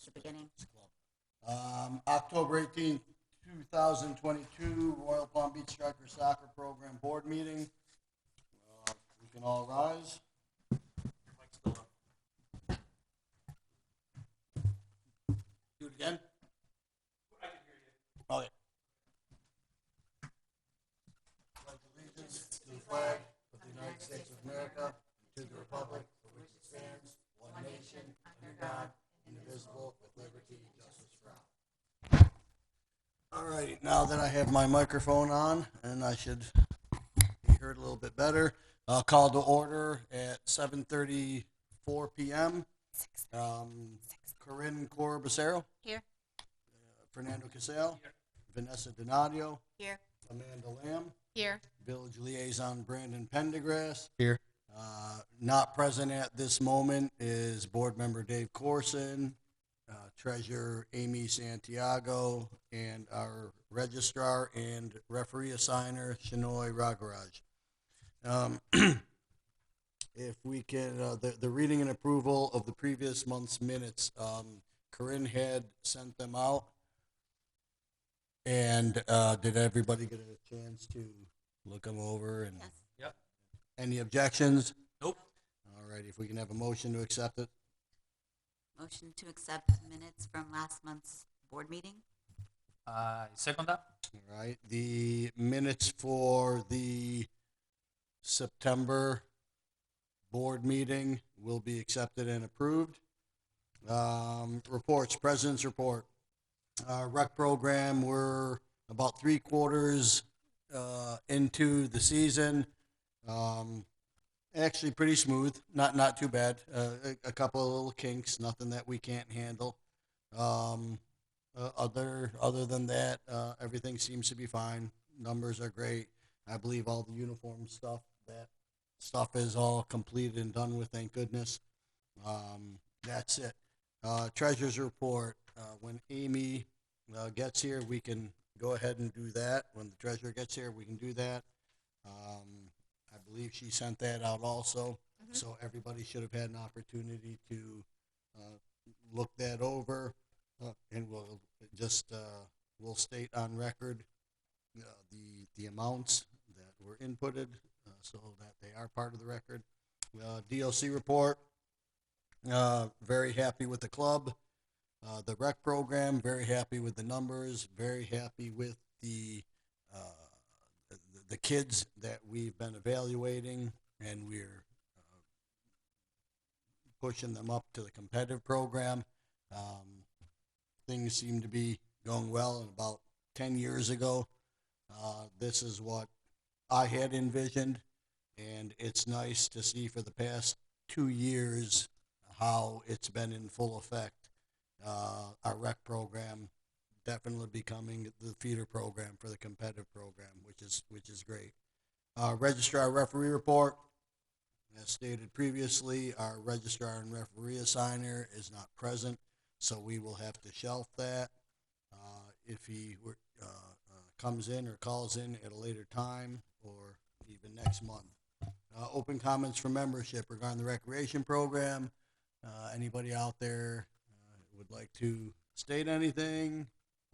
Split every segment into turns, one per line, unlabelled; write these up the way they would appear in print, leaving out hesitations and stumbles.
Mr. Beginning.
October 18th, 2022, Royal Palm Beach Striker Soccer Program Board Meeting. We can all rise. Do it again. I can hear you. Okay. Pledge allegiance to the flag of the United States of America, to the republic for which it stands, one nation, under God, indivisible, with liberty and justice for all. All right, now that I have my microphone on, and I should be heard a little bit better, I'll call to order at 7:34 p.m. Corinne Corbacero.
Here.
Fernando Casale. Here. Vanessa Donadio.
Here.
Amanda Lamb.
Here.
Village Liaison Brandon Pendergrass.
Here.
Not present at this moment is Board Member Dave Corson, Treasurer Amy Santiago, and our Registrar and Referee Assigner Shinoy Ragaraj. If we can, the reading and approval of the previous month's minutes, Corinne had sent them out. And did everybody get a chance to look them over? And
Yes.
Yep.
Any objections?
Nope.
All right, if we can have a motion to accept it.
Motion to accept minutes from last month's board meeting.
Second that.
All right, the minutes for the September board meeting will be accepted and approved. Reports, President's report. Rec program, we're about 3/4 into the season. Actually pretty smooth, not too bad. A couple of little kinks, nothing that we can't handle. Other than that, everything seems to be fine. Numbers are great. I believe all the uniform stuff, that stuff is all completed and done with, thank goodness. That's it. Treasurer's report. When Amy gets here, we can go ahead and do that. When the treasurer gets here, we can do that. I believe she sent that out also, so everybody should have had an opportunity to look that over, and we'll just we'll state on record the amounts that were inputted, so that they are part of the record. DLC report. Very happy with the club. The rec program, very happy with the numbers, very happy with the kids that we've been evaluating, and we're pushing them up to the competitive program. Things seem to be going well, and about 10 years ago, this is what I had envisioned, and it's nice to see for the past 2 years how it's been in full effect. Our rec program definitely becoming the feeder program for the competitive program, which is great. Registrar referee report. As stated previously, our registrar and referee assigner is not present, so we will have to shelf that. If he comes in or calls in at a later time or even next month. Open comments from membership regarding the recreation program. Anybody out there would like to state anything?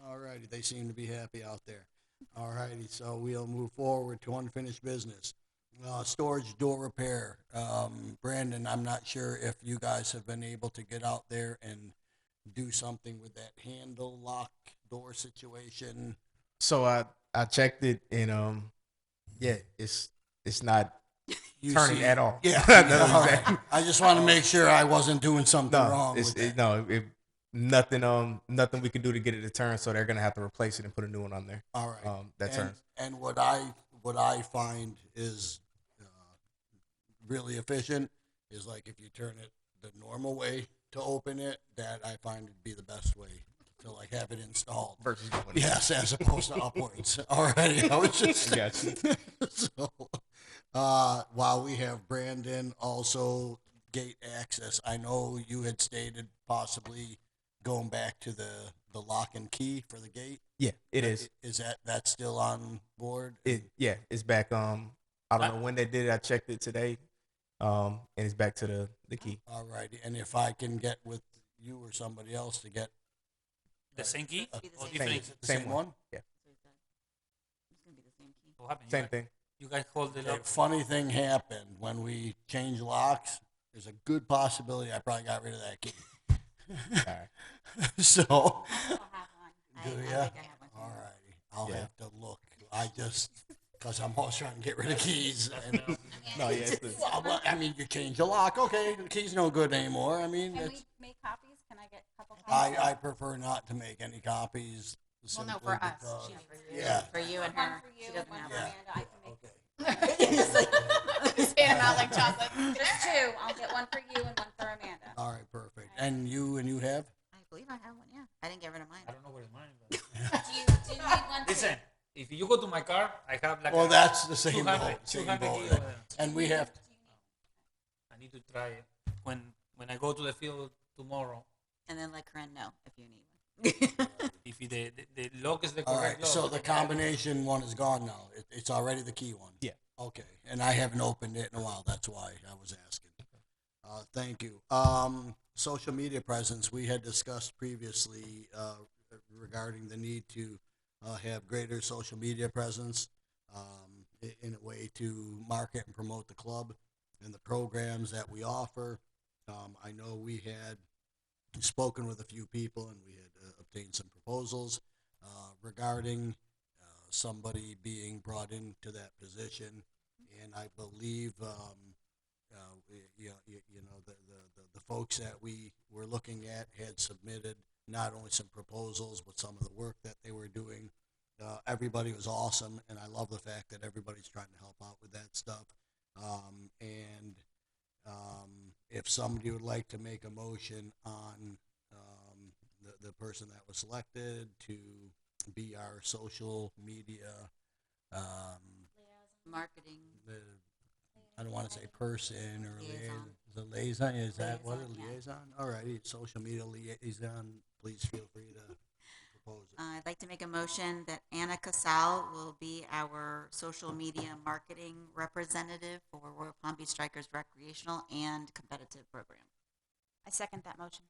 All righty, they seem to be happy out there. All righty, so we'll move forward to unfinished business. Storage door repair. Brandon, I'm not sure if you guys have been able to get out there and do something with that handle lock door situation.
So I checked it, and yeah, it's not turning at all.
Yeah.
No, exactly.
I just want to make sure I wasn't doing something wrong.
Nothing we can do to get it to turn, so they're gonna have to replace it and put a new one on there.
All right.
That turns.
And what I find is really efficient is like if you turn it the normal way to open it, that I find would be the best way to like have it installed.
Versus
Yes, as opposed to upwards. Alrighty, I was just
Gotcha.
so. While we have Brandon, also gate access. I know you had stated possibly going back to the lock and key for the gate.
Yeah, it is.
Is that's still on board?
It's back. I don't know when they did it. I checked it today. And it's back to the key.
All righty. And if I can get with you or somebody else to get
The same key
Be the
or
same
different?
key.
the same one?
Yeah,
So he said, it's gonna be the same key.
What happened?
same
you guys,
thing.
You guys hold the
A
lock.
funny thing happened when we changed locks. There's a good possibility I probably got rid of that key.
All right.
So,
I'll have one.
do
I
ya?
think I have one.
All righty. I'll
Yeah.
have to look. Because I'm always trying to get rid of keys. And,
No, yeah, it's the,
well, I mean, you change the lock. Okay, the key's no good anymore. I mean,
Can
it's,
we make copies? Can I get a couple copies?
I prefer not to make any copies.
Well, no,
simply
for us.
because-
She-
Yeah.
For you and
One
her.
for you
She
and
doesn't
one
have
for
one.
Amanda. I can make
Okay.
He's like,
Spit them out like chocolate. Just two. I'll get one for you and one for Amanda.
All right, perfect. And you have?
I believe I have one, yeah. I didn't get rid of mine.
I don't know where mine is.
Do you need one too?
Listen, if you go to my car, I have like
Well,
a
that's the same
200
boat. Same
200
boat.
key over there.
And we have to.
I need to try it when I go to the field tomorrow.
And then let Corinne know if you need one.
If the lock is the
All
correct
right,
lock.
so the
then
combination one is gone now. It's already the key one.
Yeah.
Okay, and I haven't opened it in a while. That's why I was asking. Thank you. Social media presence, we had discussed previously regarding the need to have greater social media presence in a way to market and promote the club and the programs that we offer. I know we had spoken with a few people and we had obtained some proposals regarding somebody being brought into that position, and I believe the folks that we were looking at had submitted not only some proposals but some of the work that they were doing. Everybody was awesome, and I love the fact that everybody's trying to help out with that stuff. If somebody would like to make a motion on the person that was selected to be our social media,
Marketing.
I don't want to say person or
Liaison.
the liaison. Is that what a
Liaison, yeah.
liaison? All right, social media liaison. Please feel free to propose it.
I'd like to make a motion that Anna Casal will be our social media marketing representative for Royal Palm Beach Strikers recreational and competitive program.
I second that motion.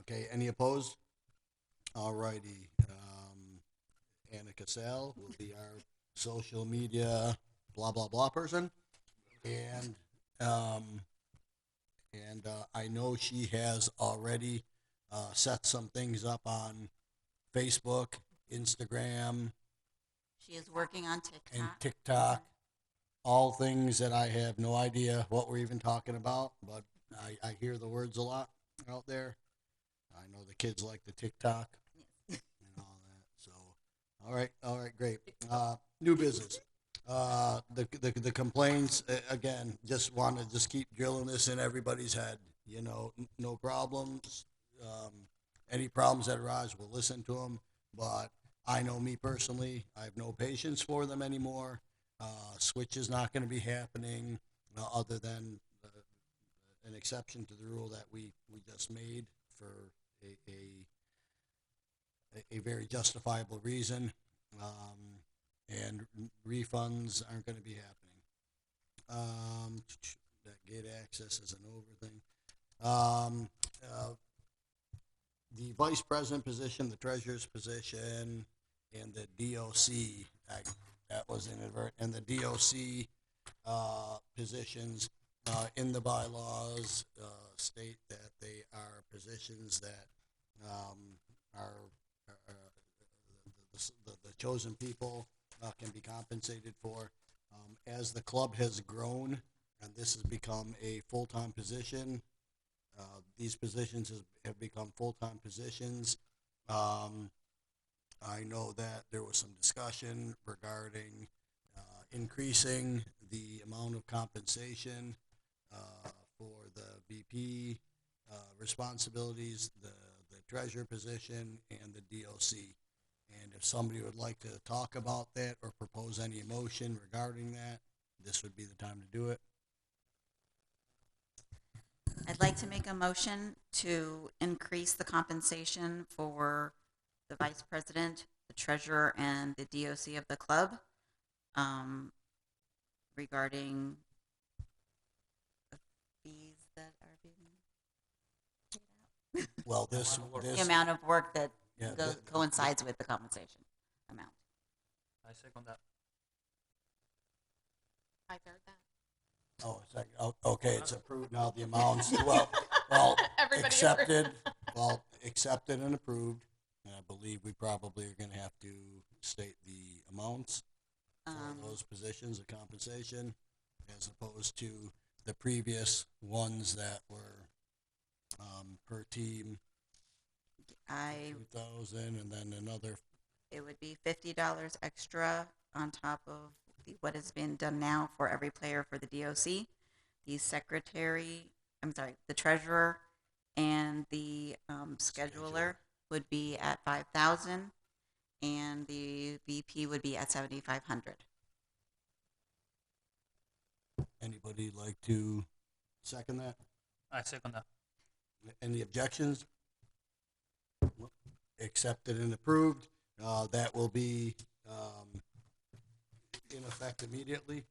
Okay, any opposed? All righty. Anna Cassell will be our social media blah blah blah person, and I know she has already set some things up on Facebook, Instagram,
She is working on
and
TikTok.
TikTok. All things that I have no idea what we're even talking about, but I hear the words a lot out there. I know the kids like the TikTok and all that. So, all right, great. New business. The complaints again. Just want to just keep drilling this in everybody's head. You know, no problems. Any problems that arise, we'll listen to them. But I know me personally, I have no patience for them anymore. Switch is not going to be happening, other than an exception to the rule that we just made for a very justifiable reason, and refunds aren't going to be happening. That gate access is an over thing. The vice president position, the treasurer's position, and the DOC, that was inadvertent, and the DOC positions in the bylaws state that they are positions that are the chosen people can be compensated for. As the club has grown and this has become a full-time position, these positions have become full-time positions. I know that there was some discussion regarding increasing the amount of compensation for the VP responsibilities, the treasurer position, and the DOC. And if somebody would like to talk about that or propose any motion regarding that, this would be the time to do it.
I'd like to make a motion to increase the compensation for the vice president, the treasurer, and the DOC of the club, regarding the fees that are being paid out.
Well, this,
amount of work.
The
this,
amount of work that
yeah,
coincides with the compensation amount.
I second that.
I third that.
oh, second, okay, it's approved now, the amounts, well,
Everybody
accepted, accepted and approved. And I believe we probably are gonna have to state the amounts for those positions of compensation, as opposed to the previous ones that were, per team,
I
2,000, and then another,
It would be $50 extra on top of what has been done now for every player for the DOC. The secretary, the treasurer, and the scheduler would be at 5,000, and the VP would be at 7,500.
anybody like to second that?
I second that.
Any objections? Accepted and approved. That will be in effect immediately.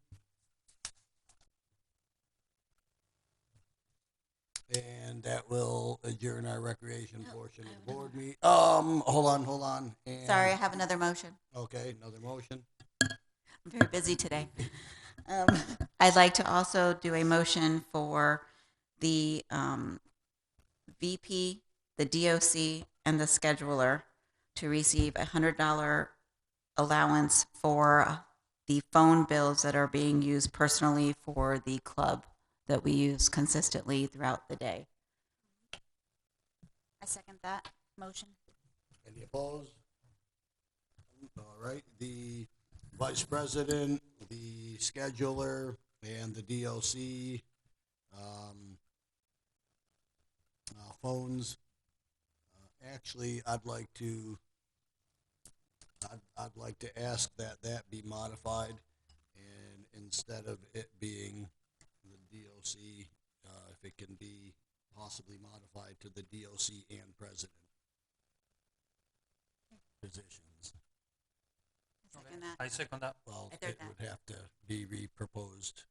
And that will adjourn our recreation portion of the board meeting. Hold on. And,
Sorry, I have another motion.
okay, another motion.
I'm very busy today. I'd like to also do a motion for the VP, the DOC, and the scheduler to receive a $100 allowance for the phone bills that are being used personally for the club that we use consistently throughout the day.
I second that motion.
Any opposed? All right, the vice president, the scheduler, and the DOC phones. Actually, I'd like to ask that be modified, and instead of it being the DOC, if it can be possibly modified to the DOC and president positions.
Second that.
I second that.
Well,
I third
it
that.
would have to be reproposed.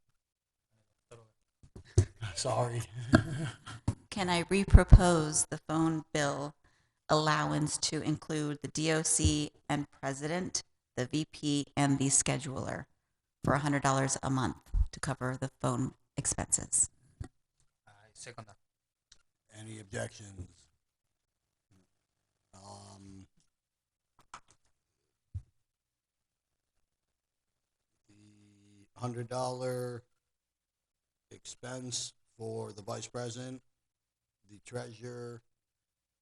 Sorry.
Can I repropose the phone bill allowance to include the DOC and president, the VP, and the scheduler for $100 a month to cover the phone expenses?
I second that.
Any objections? The $100 expense for the vice president, the treasurer,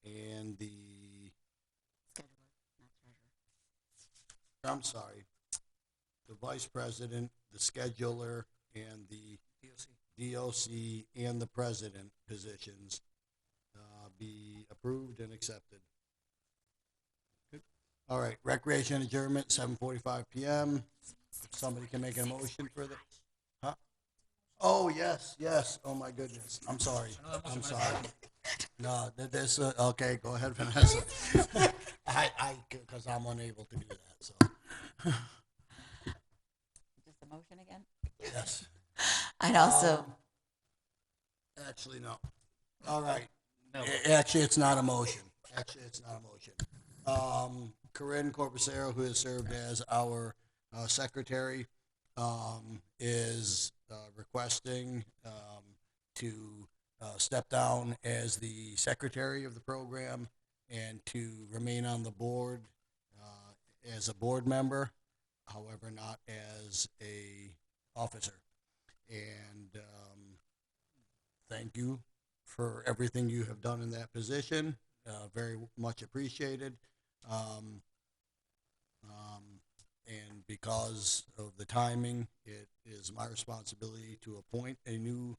and the,
Scheduler, not treasurer.
I'm sorry, the vice president, the scheduler, and the DOC and the president positions be approved and accepted. Good. All right, recreation adjournment, 7:45 p.m. If somebody can make a motion for the, huh? Oh, yes, oh my goodness, I'm sorry. No, this, okay, go ahead, Vanessa. Because I'm unable to do that, so,
Just a motion again?
yes.
I'd also,
Actually, no. All right.
No.
Actually, it's not a motion. Corinne Corpusero, who has served as our secretary, is requesting to step down as the secretary of the program and to remain on the board as a board member, however, not as a officer. And thank you for everything you have done in that position. Very much appreciated. And because of the timing, it is my responsibility to appoint a new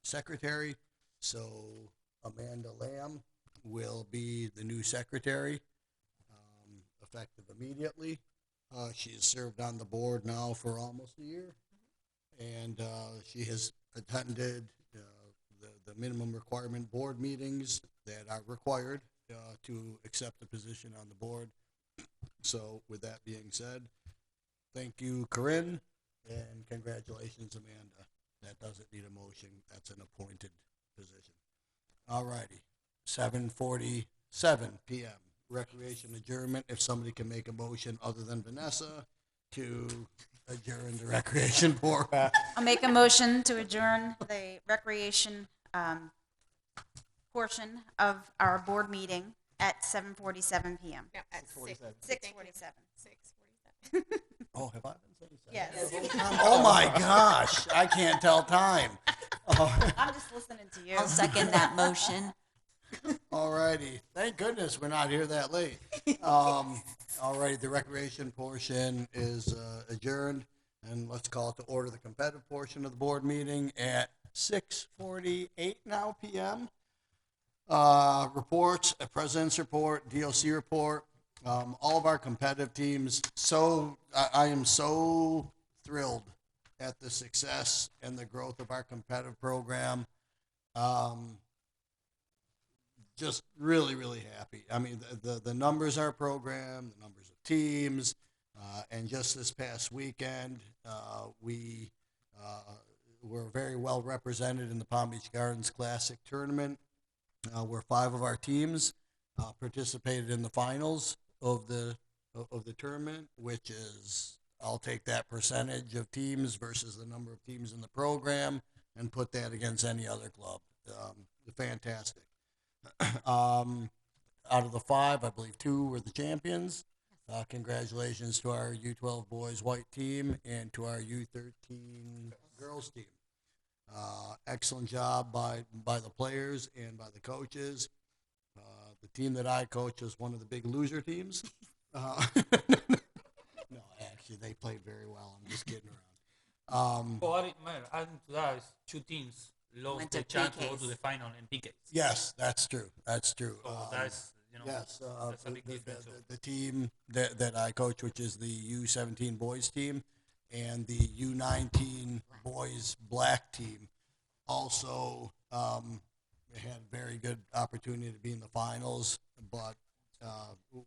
secretary. So Amanda Lamb will be the new secretary, effective immediately. She has served on the board now for almost a year, and she has attended the minimum requirement board meetings that are required to accept the position on the board. So with that being said, thank you, Corinne, and congratulations, Amanda. That doesn't need a motion. That's an appointed position. All righty. 7:47 p.m. Recreation adjournment. If somebody can make a motion other than Vanessa to adjourn the recreation board.
I'll make a motion to adjourn the recreation portion of our board meeting at 7:47 p.m.
No, at
6:47.
6:47.
6:47.
Oh, have I been saying seven?
Yes.
Oh my gosh, I can't tell time.
I'm just listening to you.
I'll second that motion.
All righty. Thank goodness we're not here that late. All righty, the recreation portion is adjourned, and let's call it to order the competitive portion of the board meeting at 6:48 now p.m. Reports, a president's report, DOC report, all of our competitive teams. So I am so thrilled at the success and the growth of our competitive program. Just really, really happy. I mean, the numbers are program, the numbers of teams, and just this past weekend, we were very well represented in the Palm Beach Gardens Classic tournament, where 5 of our teams participated in the finals of the tournament, which is, I'll take that percentage of teams versus the number of teams in the program and put that against any other club. Fantastic. Out of the 5, I believe 2 were the champions. Congratulations to our U12 boys white team and to our U13 girls team. Excellent job by the players and by the coaches. The team that I coach is one of the big loser teams. No, actually, they played very well. I'm just kidding around.
Adding to that is 2 teams lost
Went
the
to
chance to go
PKs.
to the final in PKs.
Yes, that's true. That's true.
So that's,
Yes,
that's a big difference.
the team that I coach, which is the U17 boys team, and the U19 boys black team, also had very good opportunity to be in the finals, but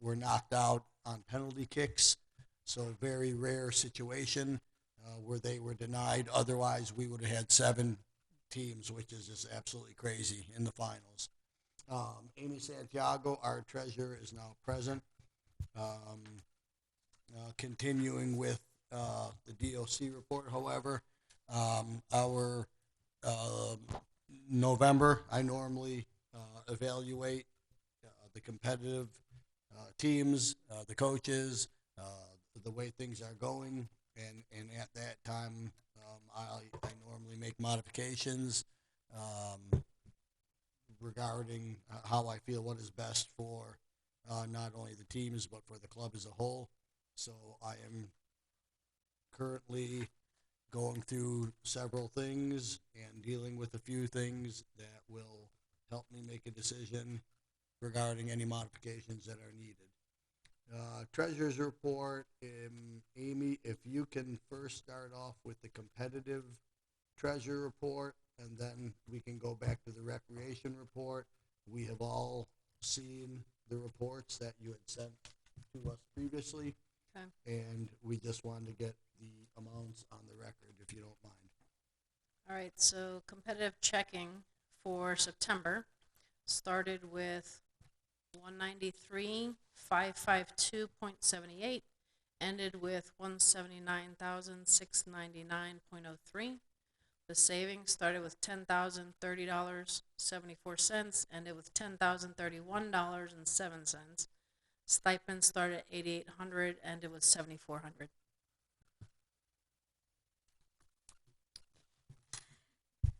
were knocked out on penalty kicks. So very rare situation where they were denied. Otherwise, we would have had 7 teams, which is just absolutely crazy in the finals. Amy Santiago, our treasurer, is now present. Continuing with the DOC report, however, our November, I normally evaluate the competitive teams, the coaches, the way things are going, and at that time, I normally make modifications regarding how I feel what is best for not only the teams but for the club as a whole. So I am currently going through several things and dealing with a few things that will help me make a decision regarding any modifications that are needed. Treasurer's report, Amy, if you can first start off with the competitive treasure report, and then we can go back to the recreation report. We have all seen the reports that you had sent to us previously,
Okay.
and we just wanted to get the amounts on the record, if you don't mind.
All right, so competitive checking for September started with 193,552.78, ended with 179,699.03. The savings started with $10,030.74, ended with $10,031.07. Stipend started at $8,800, ended with $7,400.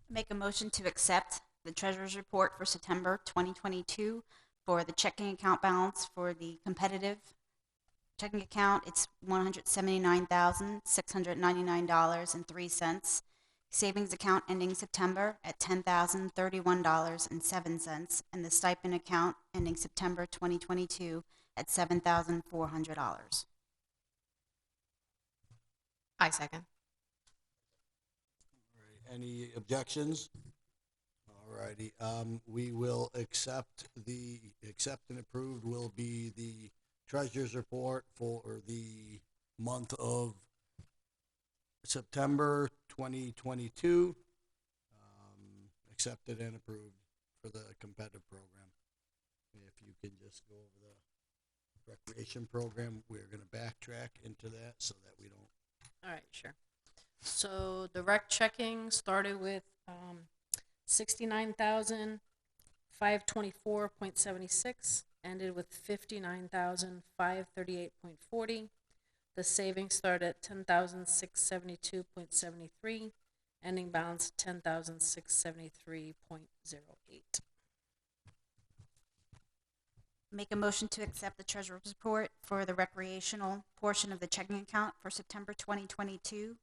Make a motion to accept the treasurer's report for September 2022 for the checking account balance for the competitive checking account. It's $179,699.03. Savings account ending September at $10,031.07, and the stipend account ending September 2022 at $7,400.
I second.
Any objections? All righty. We will accept and approved will be the treasurer's report for the month of September 2022. Accepted and approved for the competitive program. if you can just go over the recreation program, we're gonna backtrack into that so that we don't.
All right, sure. So the rec checking started with 69,524.76, ended with 59,538.40. The savings started at 10,672.73, ending balance 10,673.08.
Make a motion to accept the treasurer's report for the recreational portion of the checking account for September 2022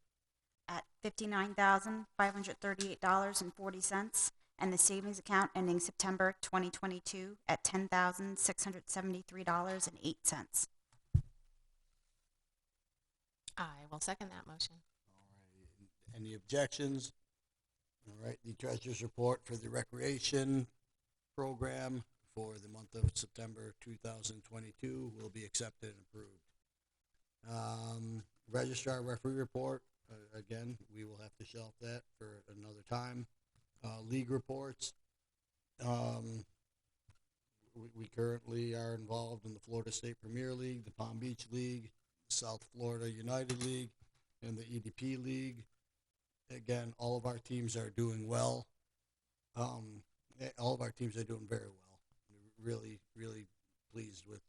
at $59,538.40, and the savings account ending September 2022 at $10,673.08.
I will second that motion.
All right. Any objections? All right, the treasurer's report for the recreation program for the month of September 2022 will be accepted and approved. Registrar referee report, again, we will have to shelf that for another time. League reports. We currently are involved in the Florida State Premier League, the Palm Beach League, South Florida United League, and the EDP League. Again, all of our teams are doing well. All of our teams are doing very well. Really, really pleased with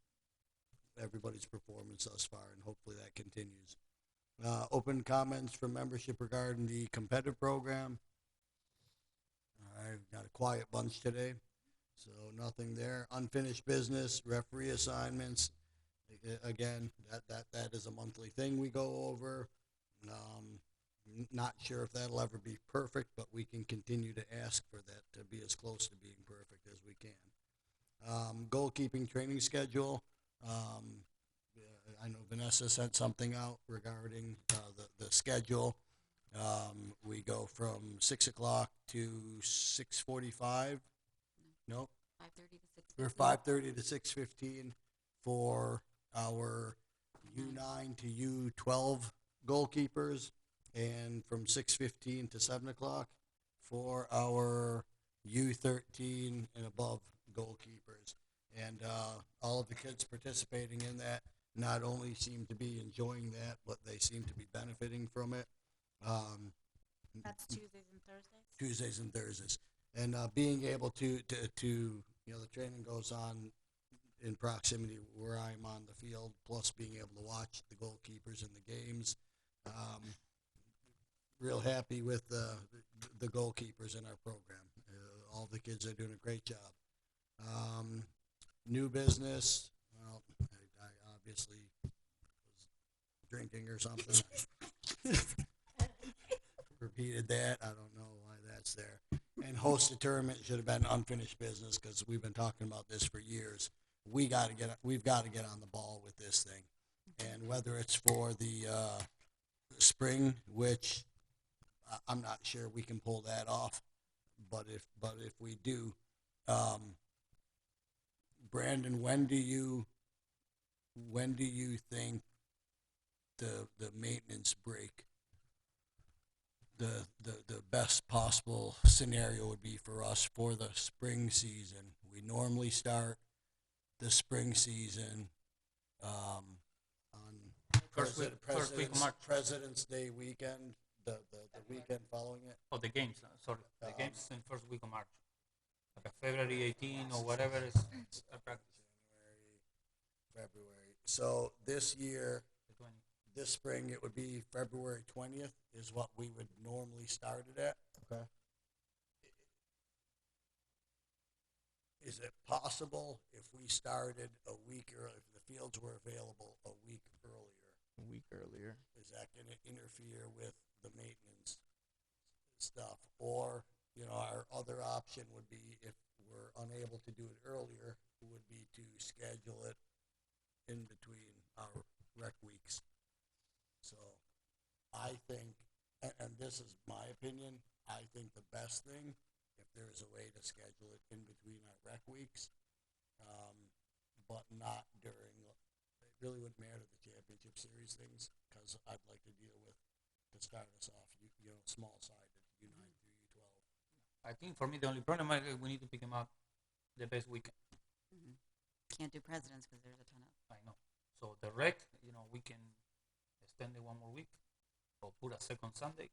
everybody's performance thus far, and hopefully that continues. Open comments from membership regarding the competitive program. I've got a quiet bunch today, so nothing there. Unfinished business, referee assignments. Again, that is a monthly thing we go over. Not sure if that'll ever be perfect, but we can continue to ask for that to be as close to being perfect as we can. Goalkeeping training schedule. I know Vanessa sent something out regarding the schedule. We go from 6 o'clock to 6:45. No,
5:30 to 6:15.
we're 5:30 to 6:15 for our U9 to U12 goalkeepers, and from 6:15 to 7 o'clock for our U13 and above goalkeepers. And all of the kids participating in that not only seem to be enjoying that, but they seem to be benefiting from it.
That's Tuesdays and Thursdays?
Tuesdays and Thursdays. And being able to, the training goes on in proximity where I'm on the field, plus being able to watch the goalkeepers in the games. Real happy with the goalkeepers in our program. All the kids are doing a great job. New business, well, I obviously was drinking or something. Repeated that. I don't know why that's there. And host a tournament should have been unfinished business because we've been talking about this for years. We've got to get on the ball with this thing. And whether it's for the spring, which I'm not sure we can pull that off, but if we do, Brandon, when do you think the maintenance break, the best possible scenario would be for us for the spring season? We normally start the spring season on
First week of March.
President's Day weekend, the weekend following it.
Oh, the games. Sorry, the games in first week of March. Like February 18 or whatever is a practice.
February. So this year,
The 20.
this spring, it would be February 20th is what we would normally start it at. Okay. Is it possible if we started a week earlier, if the fields were available a week earlier?
A week earlier.
Is that going to interfere with the maintenance stuff? Or, our other option would be if we're unable to do it earlier, would be to schedule it in between our rec weeks. So I think, and this is my opinion, I think the best thing, if there is a way to schedule it in between our rec weeks, but not during, it really wouldn't matter the championship series things, because I'd like to deal with, to start us off, small sided, U9 through U12.
I think for me the only problem is we need to pick them up the best weekend.
Can't do presidents because there's a ton of.
I know. So the rec, we can extend it one more week, or put a second Sunday.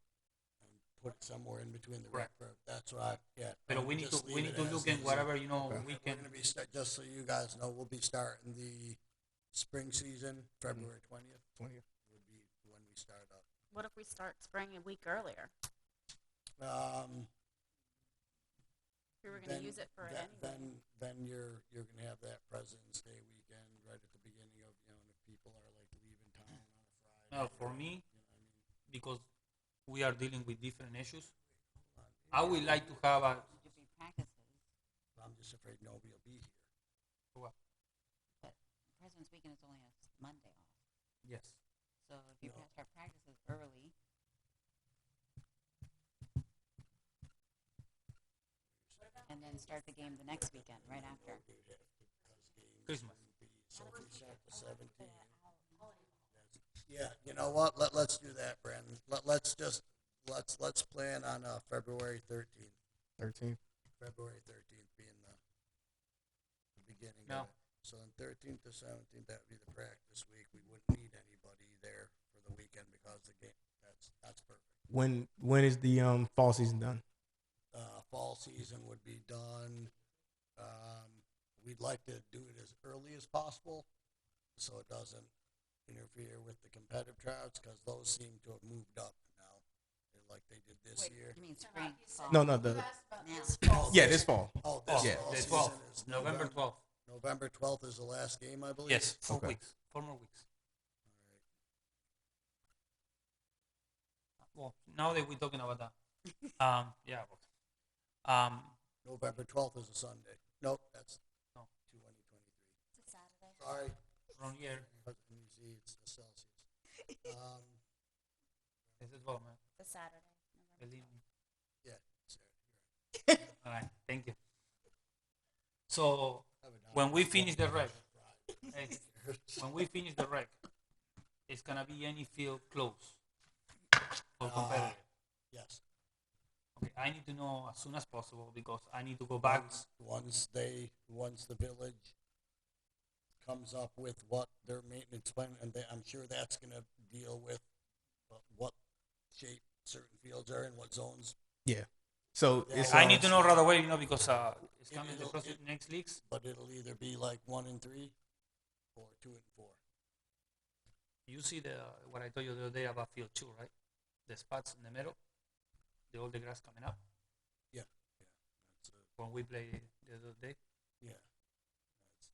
And put it somewhere in between the
Correct.
rec. That's what
But
don't
we need
just
to
leave it as
look at
is.
whatever we
We're
can.
gonna be just so you guys know, we'll be starting the spring season February 20th.
20th.
Would be when we start up.
What if we start spring a week earlier? We were going to use it for it anyway.
Then you're gonna have that President's Day weekend right at the beginning of if people are like leaving town on a Friday.
Well, for me,
you know what I mean.
because we are dealing with different issues, I would like to have a.
To be practices,
I'm just afraid nobody will be here.
What?
but President's Weekend is only a Monday off.
Yes.
So if you
No.
start practices early, and then start the game the next weekend right after.
Christmas.
So if we start the 17th. Yeah, you know what? Let's do that, Brandon. Let's plan on February 13th.
13th.
February 13th being the beginning
No.
of it. So on 13th to 17th, that would be the practice week. We wouldn't need anybody there for the weekend because the game. That's perfect.
When is the fall season done?
Fall season would be done. We'd like to do it as early as possible, so it doesn't interfere with the competitive tryouts because those seem to have moved up now, like they did this year.
You mean spring? Fall.
No,
Now.
this fall.
Oh, this
Yeah.
fall
The
season
12th,
is
November 12th.
November 12th is the last game, I believe.
Yes, 4
Okay.
weeks, 4 more weeks. Well, now that we're talking about that, yeah.
November 12th is a Sunday. Nope, that's
No.
2023.
It's a Saturday.
Sorry.
Wrong year.
Let me see, it's the Celsius.
This is what, man.
It's a Saturday.
Believe me.
Yeah, Saturday.
All right, thank you. So when we finish the rec, it's gonna be any field close for competitive.
Yes.
Okay, I need to know as soon as possible because I need to go back.
Once the village comes up with what their maintenance plan, and I'm sure that's gonna deal with what shape certain fields are in, what zones.
Yeah. So
Yeah,
it's
I need to know right away, because it's coming
It'll-
the next leagues.
But it'll either be like 1 and 3 or 2 and 4.
You see what I told you the other day about field 2, right? The spots in the middle, all the grass coming up
Yeah. That's
when we played the other day.
yeah. That's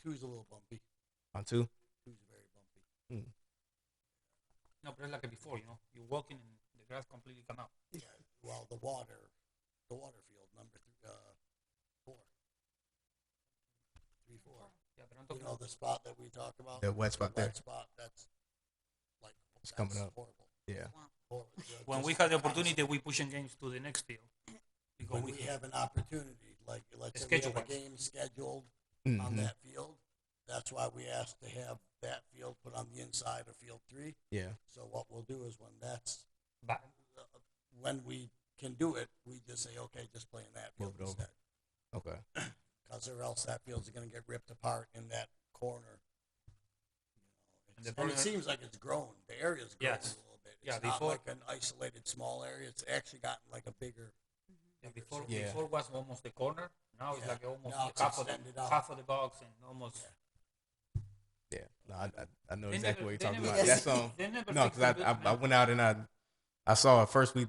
2's a little bumpy.
on 2.
2's very bumpy.
No, but it's like before, you're walking and the grass completely come out.
Yeah. Well, the water field number 4. 3, 4.
Yeah, but I'm
You
talking
know
about
the spot that we talked about.
The wet spot there.
Wet spot. That's like
It's coming up.
Horrible.
Yeah.
Horrible.
when
Just
we had the opportunity, we pushing games to the next field because
when we have an opportunity, like let's say we have a
Schedule-wise.
game scheduled
Mhm.
on that field. That's why we asked to have that field put on the inside of field 3.
Yeah.
So what we'll do is
But
when we can do it, we just say, okay, just play in that field
Move it over.
instead.
Okay.
Because or else that field's going to get ripped apart in that corner.
And the
And it
problem-
seems like it's grown. The area's grown
Yes.
a little bit. It's
Yeah,
not
before-
like an isolated small area. It's actually gotten like a bigger.
before
Yeah.
before was almost the corner. Now it's
Yeah.
like almost
Now it's
half of
extended out.
half of the box and almost.
Yeah.
Yeah. No, I know
They
exactly
never-
what you're
they
talking
never
about.
fix-
That's
they never
no,
fix
because
the
I
good
went out and I saw it first. We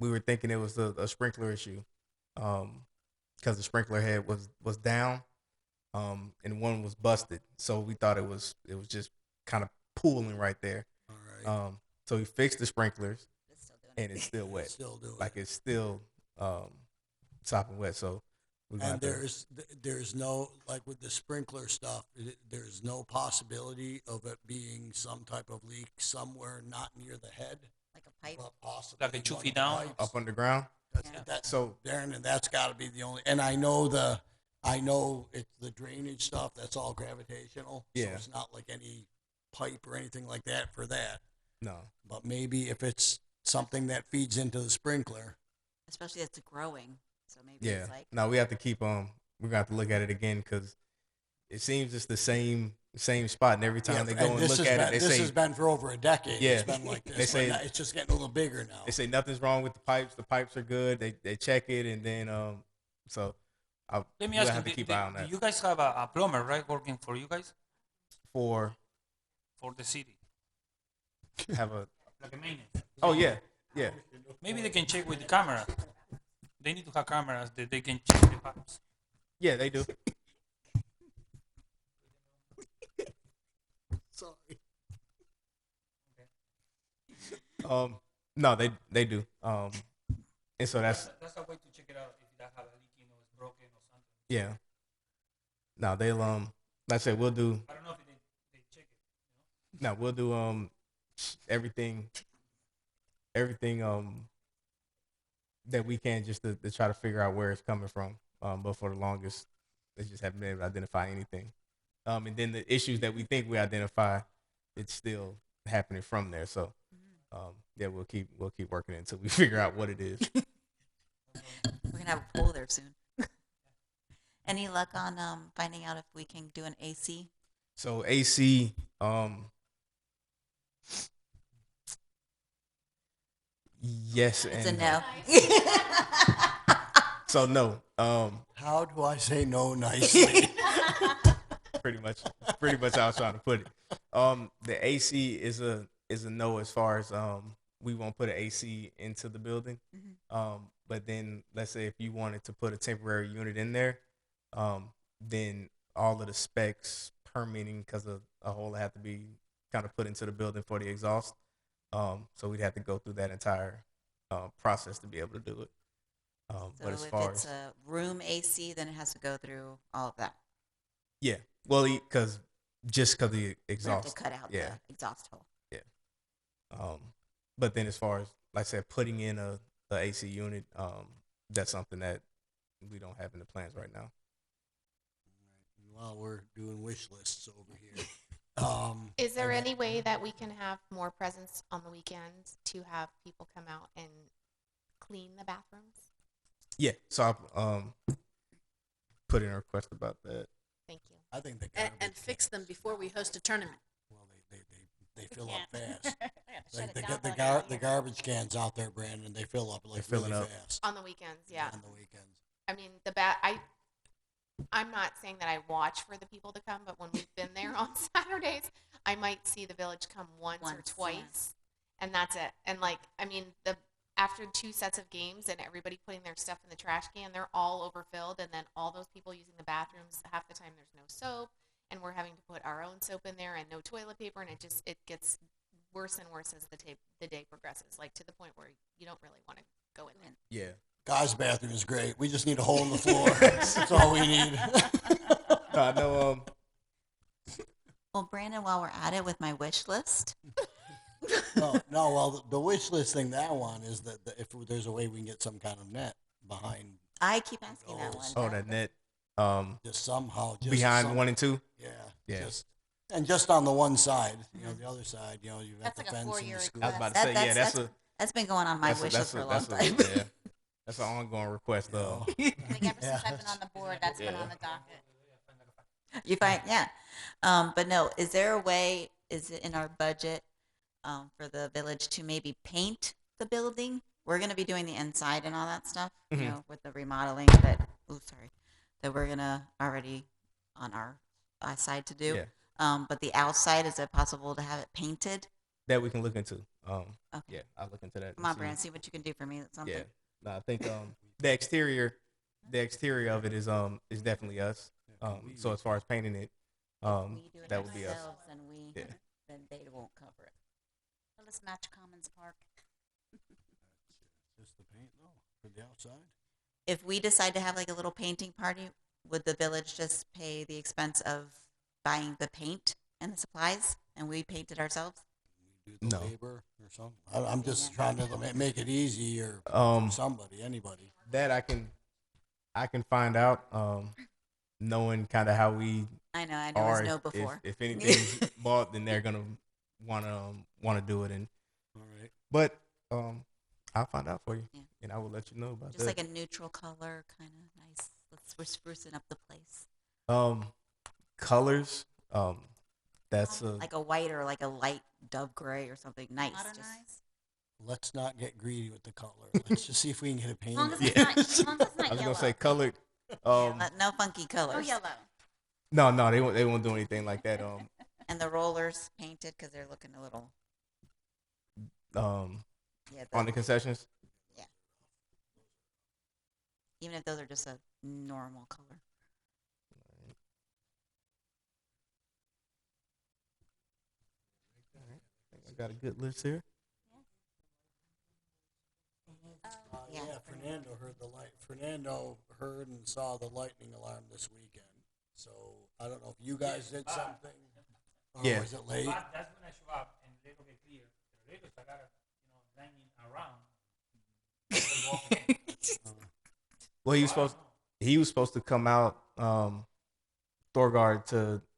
were thinking it was a sprinkler issue, because the sprinkler head was down, and one was busted. So we thought it was just kind of pooling right there.
All right.
So we fixed the sprinklers,
It's still doing
and it's still wet.
Still do
Like
it.
it's still sopping wet. So we're gonna
And
have to-
there's no, like with the sprinkler stuff, there's no possibility of it being some type of leak somewhere not near the head,
like a pipe.
but possibly
Like a 2
one
feet
of the
down?
pipes.
up underground.
Yeah.
That's
So
Darren, and that's got to be the only. And I know it's the drainage stuff. That's all gravitational.
Yeah.
So it's not like any pipe or anything like that for that.
no,
But maybe if it's something that feeds into the sprinkler.
Especially it's growing. So maybe
yeah,
it's like
no, we have to keep we're gonna have to look at it again because it seems it's the same spot, and every time they go and
this
look
has
at
been,
it, they
this
say
has been for over a decade.
Yeah.
It's been like
They
this,
say-
but it's just getting a little bigger now.
they say nothing's wrong with the pipes. The pipes are good. They check it, and then so
Let me
we'll
ask
have
you,
to keep an eye on
do
that
you guys have a plumber, right, working for you guys,
for
for the city?
have a.
Like a maintenance.
Oh yeah, yeah.
Maybe they can check with the camera. They need to have cameras that they can check the pipes.
Yeah, they do.
Sorry.
No, they do. And so that's
That's a way to check it out if that have a leaking or it's broken or something.
yeah. No, they'll like I said, we'll do.
I don't know if they check it.
No, we'll do everything that we can just to try to figure out where it's coming from. But for the longest, they just haven't been able to identify anything. And then the issues that we think we identify, it's still happening from there. So yeah, we'll keep working until we figure out what it is.
We're gonna have a pool there soon. Any luck on finding out if we can do an AC?
So AC, yes
It's a
and
no.
So no,
How do I say no nicely?
pretty much how I was trying to put it. The AC is a no as far as we won't put an AC into the building. But then let's say if you wanted to put a temporary unit in there, then all of the specs, permitting, because a hole have to be kind of put into the building for the exhaust. So we'd have to go through that entire process to be able to do it.
So
But as
if
far
it's
as
a room AC, then it has to go through all of that.
yeah, well, because the
We have to
exhaust,
cut out
yeah.
the exhaust hole.
But then as far as like I said, putting in a AC unit, that's something that we don't have in the plans right now.
While we're doing wish lists over here.
Is there any way that we can have more presence on the weekends to have people come out and clean the bathrooms?
Yeah, so I put in a request about that.
Thank you.
I think the
And
garbage
fix them before we host a tournament.
Well, they fill up fast.
Shut it
They
down
get the
for like a
the
year.
garbage cans out there, Brandon. They fill up like
filling
really
up.
fast
On the weekends, yeah.
on the weekends.
I mean, I'm not saying that I watch for the people to come, but when we've been there on Saturdays, I might see the village come once or
Once, yeah.
twice, and that's it. And after 2 sets of games and everybody putting their stuff in the trash can, they're all overfilled, and then all those people using the bathrooms, half the time there's no soap, and we're having to put our own soap in there and no toilet paper, and it gets worse and worse as the day progresses, like to the point where you don't really want to go in there.
Yeah.
Guys' bathroom is great. We just need a hole in the floor. That's all we need.
No, I know.
Well, Brandon, while we're at it with my wish list,
No, well, the wish list thing that one is that if there's a way we can get some kind of net behind,
I keep asking that one.
Oh, that net.
just somehow. Just
Behind
some-
1 and 2.
Yeah.
Yeah.
Just on the one side. The other side, you have
That's
the
like a
fence and
4-year
the school.
I was about to
That-
say,
that's-
yeah,
that's- That's been going on my wish list for a long time.
yeah, that's an ongoing request though.
I think ever since I've been
Yeah.
on the board, that's been
Yeah.
on the docket.
You find, yeah. But no, is there a way, is it in our budget for the village to maybe paint the building? We're going to be doing the inside and all that stuff,
Mhm.
with the remodeling that we're going to already on our side to do.
Yeah.
But the outside, is it possible to have it painted?
That we can look into.
Okay.
Yeah, I'll look into that.
Come on, Brand, see what you can do for me. That's something.
Yeah, no, I think the exterior of it is definitely us. So as far as painting it,
We do it
that would be us.
ourselves, and
Yeah.
then they won't cover it.
Well, let's match Commons Park.
Just the paint, though, for the outside.
If we decide to have like a little painting party, would the village just pay the expense of buying the paint and the supplies, and we paint it ourselves?
We do the
No.
labor or something. I'm just trying to make it easy or somebody, anybody.
that I can find out. Knowing kind of how we
I know it
are.
was no before.
If anything's bought, then they're gonna wanna do it, and
All right.
but I'll find out for you,
Yeah.
and I will let you know about
Just
that.
like a neutral color, kind of nice. Let's We're sprucing up the place.
Colors. That's
Like a white or like a light dove gray or something nice.
Modernize.
Let's not get greedy with the color. Let's just see if we can get it
As long
painted.
as it's not, as long as it's
I
not
was
yellow.
gonna say colored.
No funky colors.
No yellow.
No, they won't do anything like that.
And the rollers painted because they're looking a little. Yeah.
On the concessions.
Even if those are just a normal color.
I got a good list here.
Yeah, Fernando heard and saw the lightning alarm this weekend. So I don't know if you guys did something. Or
Yeah.
was it late?
But that's when I show up and they don't get clear. The radio started, banging around.
Well, he was supposed to come out, Thorgard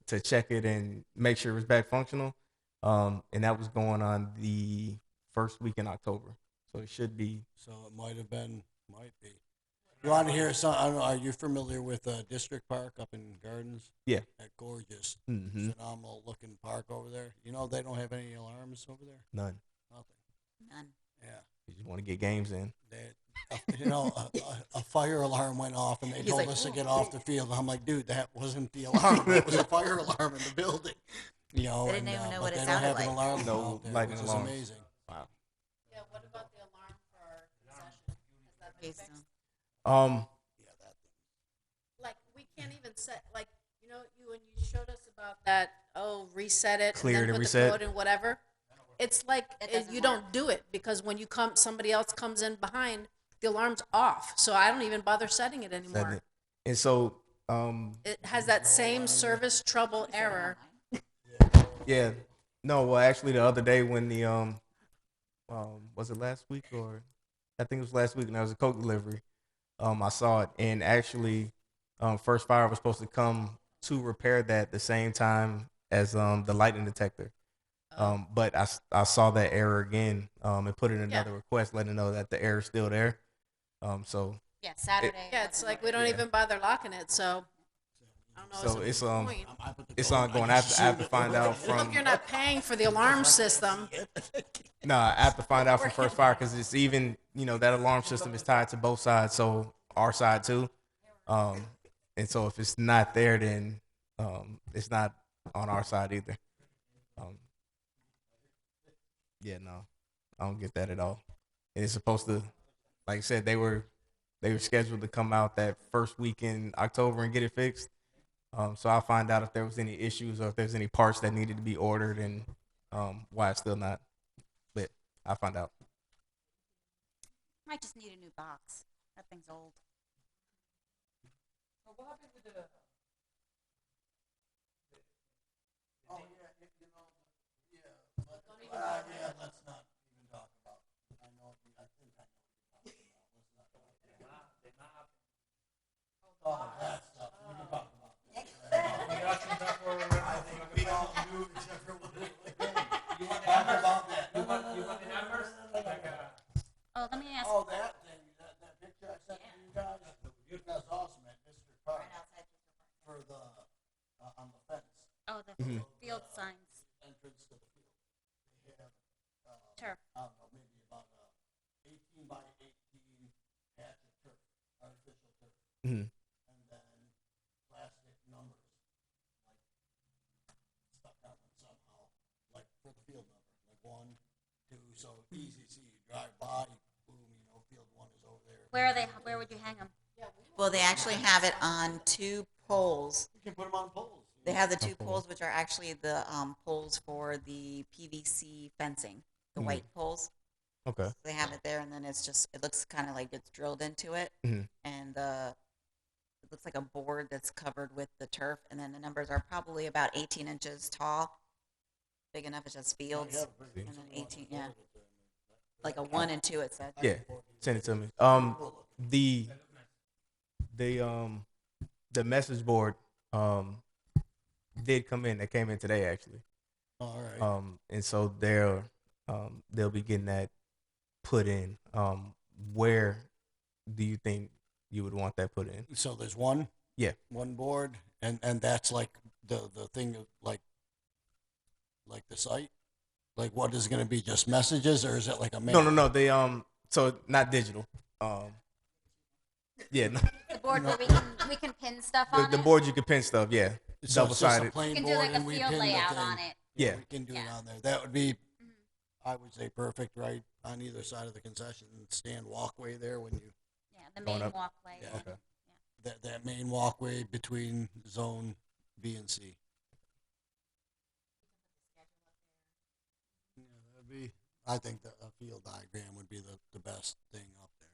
to check it and make sure it was back functional. And that was going on the first week in October. So it should be.
So it might be. You want to hear some? I don't know. Are you familiar with District Park up in Gardens?
Yeah.
That gorgeous,
Mm-hmm.
phenomenal looking park over there. You know they don't have any alarms over there.
None.
Nothing.
None.
Yeah.
You just want to get games in.
A fire alarm went off and they
He's
told
like,
us to
"Ooh."
get off the field. I'm like, dude, that wasn't the alarm. That was a fire alarm in the building.
They didn't even know
but
what it
they don't
sounded
have
like.
an alarm
No
out there,
lightning
which is
alarms.
amazing.
Wow.
Yeah, what about the alarm for our concession? Has that been
Okay, so
fixed?
Yeah, that thing.
Like, we can't even set, like, when you showed us about that, reset it.
Clear
and
to
then put
reset.
the code and whatever. It's like,
It doesn't
you
work.
don't do it because when somebody else comes in behind, the alarm's off. So I don't even bother setting it
Setting
anymore.
it. And so,
It has that same service trouble error.
yeah. No, well, actually, the other day when the was it last week or I think it was last week when there was a Coke delivery. I saw it, and actually, First Fire was supposed to come to repair that the same time as the lightning detector. But I saw that error again, and put in another request letting know that the error's still there. So
Yeah, Saturday.
Yeah, it's
11.
like we don't
Yeah.
even bother locking it. So I don't know.
So
what's
it's
the point.
I put the
it's
code-
ongoing.
I
I
just
have to
assumed
find
it.
out
I
from.
hope you're not paying for the alarm system.
No, I have to find out from First Fire because it's even that alarm system is tied to both sides, so our side too. And so if it's not there, then it's not on our side either. Yeah, no, I don't get that at all. And it's supposed to, like I said, they were scheduled to come out that first week in October and get it fixed. So I'll find out if there was any issues or if there's any parts that needed to be ordered and why it's still not. But I'll find out.
Might just need a new box. That thing's old.
What happened with the?
Yeah, let's not even talk about it. I think I know what you're talking about. Let's not talk about it. Oh, that stuff. We can talk about that. I think we all do except for what we talk about that.
You want the numbers?
Oh, let me ask.
Oh, that thing, that picture I sent to you guys, that's awesome at District Park. For the, on the fence,
Oh, the field signs.
entrance to the field. They have,
Turf.
I don't know, maybe about 18 by 18 patch of turf, artificial turf.
Mhm.
And then plastic numbers, like stuck on them somehow, like for the field number, like 1, 2, so easy to see. You drive by, boom, field 1 is over there.
Where are they? Where would you hang them?
Well, they actually have it on 2 poles.
You can put them on poles.
They have the 2
Okay.
poles, which are actually the poles for the PVC fencing, the white poles.
Okay.
They have it there, and then it looks kind of like it's drilled into it,
Mhm.
and it looks like a board that's covered with the turf, and then the numbers are probably about 18 inches tall, big enough as just fields, and then 18, yeah, like a 1 and 2 it said.
Yeah, send it to me. The message board did come in. That came in today actually.
All right.
And so they'll be getting that put in. Where do you think you would want that put in.
So there's one
Yeah.
board, and that's like the thing of like the site. Like, what is it going to be? Just messages, or is it like a mail?
No. They so not digital. Yeah. No.
The board where we can pin stuff
The,
on
the
it.
board you can pin stuff. Yeah.
So
Double
it's just a
sided.
plain
We can do
board,
like a
and we
field
pin the
layout
thing.
on it.
Yeah.
We can do it
Yeah.
on there. That would be, I would say, perfect, right on either side of the concession stand walkway there when you
Yeah, the
Going
main
up.
walkway.
Yeah.
Okay.
that main walkway between zone B and C. Yeah, that'd be. I think that a field diagram would be the best thing up there.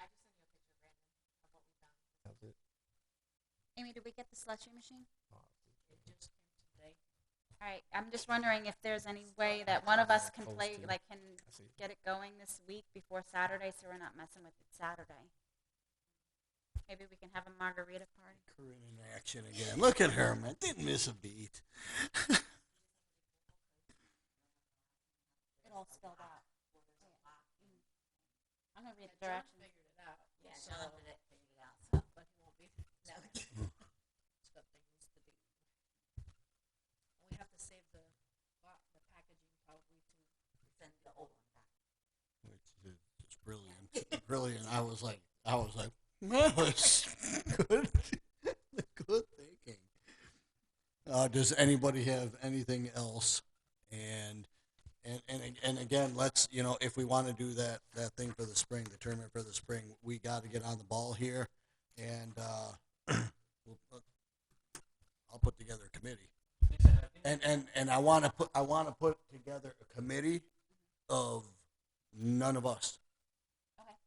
I just sent you a picture, Brandon, of what we found.
That's it.
Amy, did we get the slushy machine?
It just came today.
All right, I'm just wondering if there's any way that one of us can
Close
play,
to-
like, can
I see.
get it going this week before Saturday, so we're not messing with it Saturday. Maybe we can have a margarita party.
Corinne in action again. Look at her, man. Didn't miss a beat.
It all spelled out. I'm gonna read the directions.
Figured it out.
Yeah,
so,
John did it, figured it out. So.
but he won't be. No. He's got things to do. We have to save the packaging probably to send the old one back.
Which is just brilliant. Brilliant. I was like, that was good. Good thinking. Does anybody have anything else? And again, let's, if we want to do that thing for the spring, the tournament for the spring, we got to get on the ball here, and I'll put together a committee. And I want to put together a committee of none of us.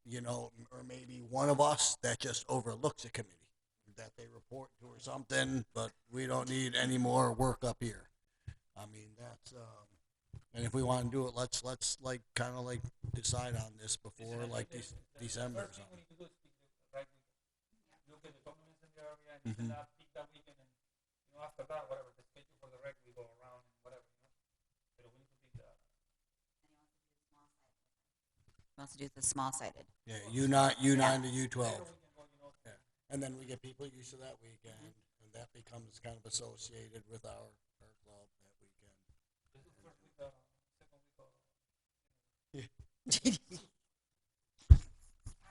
Okay.
Or maybe one of us that just overlooks a committee that they report to or something, but we don't need any more work up here. I mean, that's and if we want to do it, let's like kind of like decide on this before like December or
First thing we
something.
need to do is pick the right weekend. Look at the tournaments in the area and this and that, pick that weekend, and after that, whatever the schedule for the rec, we go around and whatever. But we need to pick the.
Wants to do the small-sided.
Yeah, U9 to U12.
Later we can go,
Yeah. And then we get people used to that weekend, and that becomes kind of associated with our club that weekend.
this is first week, second week of.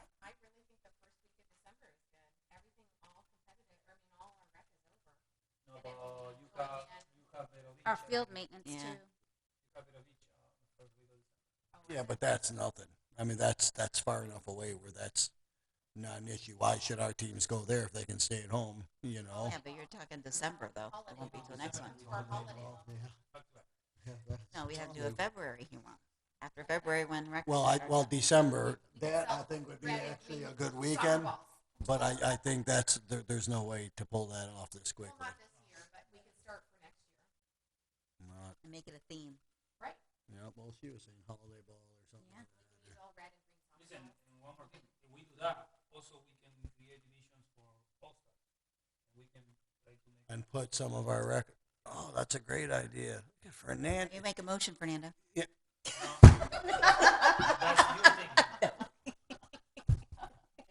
I really think the first week of December is good. Everything all competitive. All our rec is over.
No,
And
but
everything
you
will
have
be
Vero Beach.
Our field maintenance
Yeah.
too.
You have Vero Beach first week of December.
Yeah, but that's nothing. I mean, that's far enough away where that's not an issue. Why should our teams go there if they can stay at home?
Yeah, but you're talking December, though. It won't be till next one.
For holidays.
No, we have to do it February, you want. After February, when rec.
Well, December. That I think would be actually a good weekend. But I think there's no way to pull that off this
Well,
quickly.
not this year, but we can start for next year.
Not,
And make it a theme.
Right?
yeah. Well, she was saying holiday ball or something.
Yeah.
like that.
We can use all red and bring some.
Listen, and one more thing. If we do that, also we can create divisions for All-Stars. We can try to make.
And put some of our record. Oh, that's a great idea. Fernand.
You make a motion, Fernando.
Yeah.
That's your thing.
Yeah,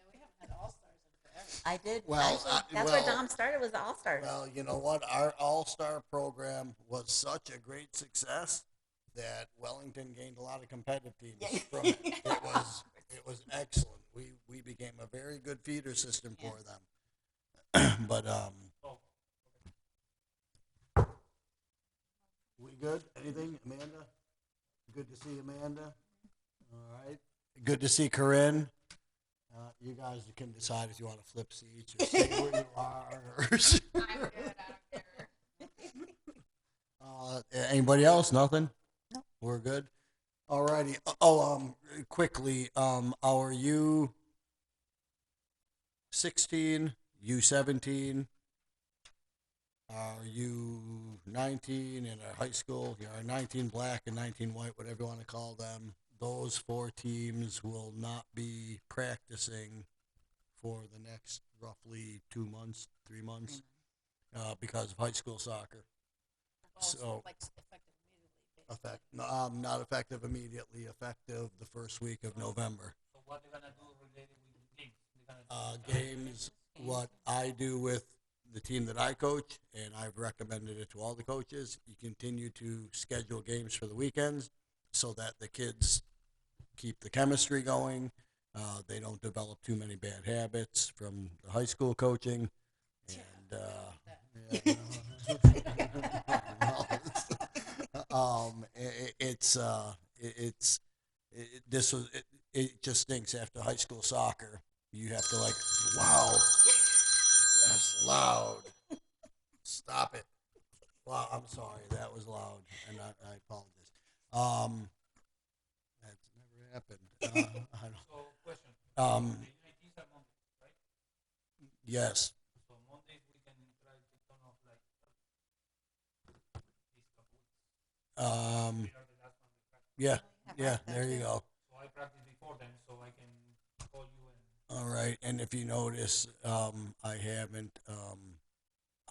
we haven't had all-stars in forever.
I did.
Well,
actually, that's where Dom started, was the All-Stars.
Well, you know what? Our All-Star program was such a great success that Wellington gained a lot of competitive teams from it. It was excellent. We became a very good feeder system for them. But we good? Anything, Amanda? Good to see Amanda. All right. Good to see Corinne. You guys can decide if you want to flip seats or stay where you are.
I'm good. I don't care.
Anybody else? Nothing?
No.
We're good? Alrighty. Quickly, our U16, U17, our U19, and our high school, our 19 black and 19 white, whatever you want to call them, those 4 teams will not be practicing for the next roughly 2 months, 3 months, because of high school soccer. So,
Like effective immediately.
not effective immediately, effective the first week of November.
So what they're gonna do related with
games, what I do with the team that I coach, and I've recommended it to all the coaches, you continue to schedule games for the weekends so that the kids keep the chemistry going. They don't develop too many bad habits from the high school coaching. And it just stinks after high school soccer. You have to like, wow, that's loud. Stop it. Wow, I'm sorry, that was loud, and I apologize. That's never happened. I don't,
So, question.
um,
The UNITs are Mondays, right?
yes.
So Mondays we can try to turn off like these couple weeks.
Um,
We are the last one we practice.
yeah,
Have
yeah,
that
there you
too.
go.
So I practice before them, so I can call you and.
All right, and if you notice, I haven't,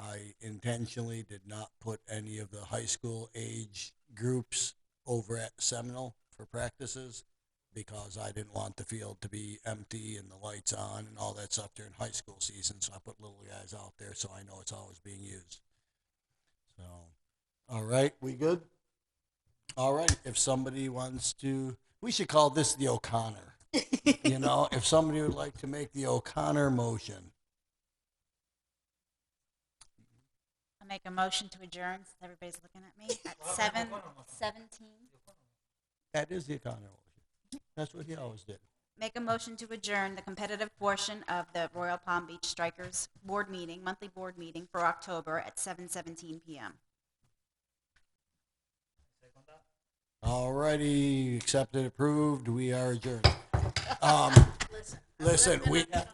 I intentionally did not put any of the high school age groups over at Seminole for practices because I didn't want the field to be empty and the lights on and all that stuff during high school season. So I put little guys out there so I know it's always being used. So, all right, we good? All right, if somebody wants to, we should call this the O'Connor. You know, if somebody would like to make the O'Connor motion.
I make a motion to adjourn since everybody's looking at me at
Well,
7:17.
That is the O'Connor motion. That's what he always did.
Make a motion to adjourn the competitive portion of the Royal Palm Beach Strikers board meeting, monthly board meeting for October at 7:17 p.m.
Second that.
All righty, accepted, approved. We are adjourned.
Listen.
Listen,
I'm gonna-